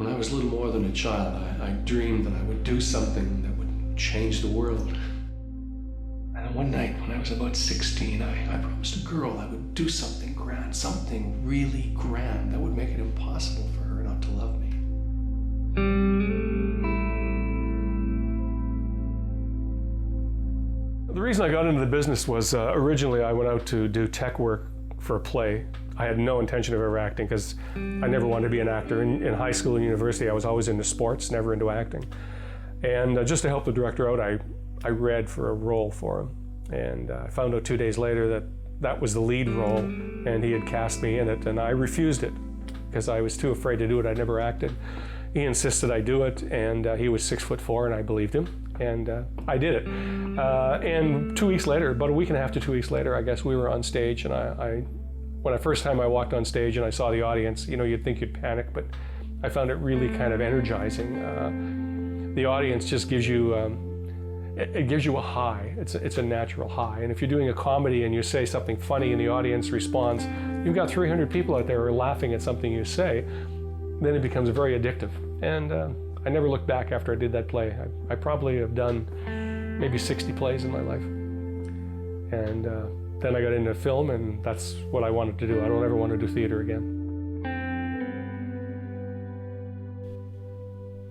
When I was little more than a child, I dreamed that I would do something that would change the world. And then one night, when I was about 16, I promised a girl I would do something grand, something really grand that would make it impossible for her not to love me. The reason I got into the business was originally I went out to do tech work for a play. I had no intention of ever acting because I never wanted to be an actor. In high school and university, I was always into sports, never into acting. And just to help the director out, I read for a role for him. And I found out 2 days later that that was the lead role, and he had cast me in it, and I refused it because I was too afraid to do it. I'd never acted. He insisted I do it, and he was 6'4", and I believed him, and I did it. And 2 weeks later, about a week and a half to 2 weeks later, I guess we were on stage, and when the first time I walked on stage and I saw the audience, you know, you'd think you'd panic, but I found it really kind of energizing. The audience just gives you, it gives you a high. It's a natural high. And if you're doing a comedy and you say something funny and the audience responds, you've got 300 people out there who are laughing at something you say, then it becomes very addictive. And I never looked back after I did that play. I probably have done maybe 60 plays in my life. And then I got into film, and that's what I wanted to do. I don't ever want to do theater again.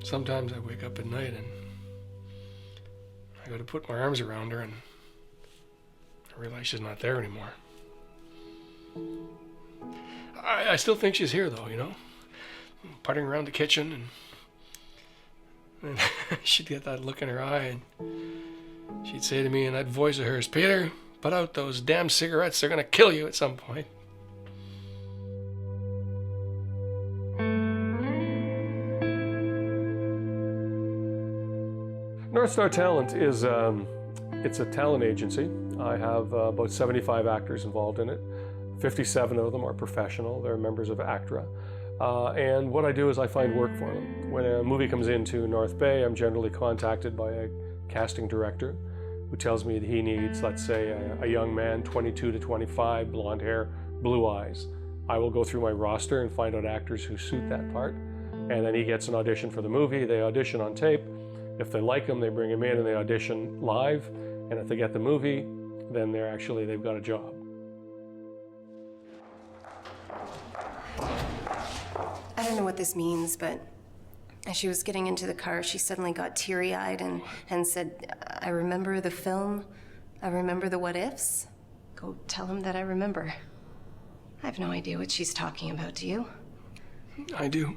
Sometimes I wake up at night and I go to put my arms around her and I realize she's not there anymore. I still think she's here though, you know, putting around the kitchen and she'd get that look in her eye and she'd say to me in that voice of hers, "Peter, put out those damn cigarettes, they're gonna kill you at some point." North Star Talent is it's a talent agency. I have about 75 actors involved in it. 57 of them are professional. They're members of ACTRA. And what I do is I find work for them. When a movie comes into North Bay, I'm generally contacted by a casting director who tells me that he needs, let's say, a young man, 22 to 25, blonde hair, blue eyes. I will go through my roster and find out actors who suit that part. And then he gets an audition for the movie. They audition on tape. If they like him, they bring him in and they audition live. And if they get the movie, then they've got a job. I don't know what this means, but as she was getting into the car, she suddenly got teary-eyed and said, "I remember the film. I remember the what ifs. Go tell him that I remember." I have no idea what she's talking about, do you? I do.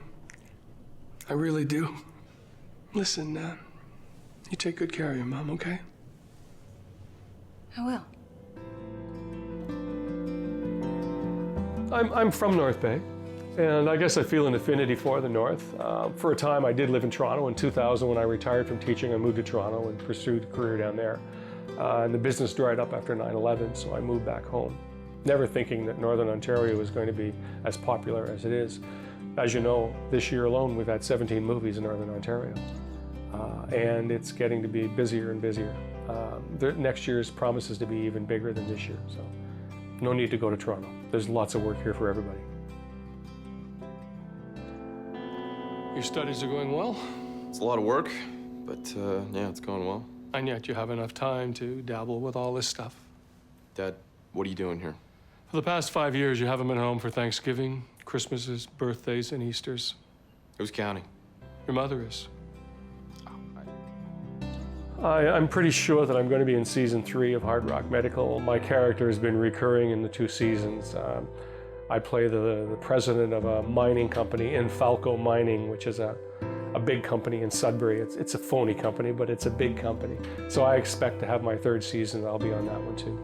I really do. Listen, you take good care of your mom, okay? I will. I'm from North Bay, and I guess I feel an affinity for the North. For a time, I did live in Toronto. In 2000, when I retired from teaching, I moved to Toronto and pursued a career down there. And the business dried up after 9/11, so I moved back home, never thinking that Northern Ontario was going to be as popular as it is. As you know, this year alone, we've had 17 movies in Northern Ontario, and it's getting to be busier and busier. Next year's promises to be even bigger than this year, so no need to go to Toronto. There's lots of work here for everybody. Your studies are going well? It's a lot of work, but yeah, it's going well. And yet you have enough time to dabble with all this stuff. Dad, what are you doing here? For the past 5 years, you haven't been home for Thanksgiving, Christmases, birthdays, and Easters. Who's counting? Your mother is. I'm pretty sure that I'm going to be in season 3 of Hard Rock Medical. My character has been recurring in the 2 seasons. I play the president of a mining company in Falco Mining, which is a big company in Sudbury. It's a phony company, but it's a big company. So I expect to have my 3rd season. I'll be on that one too.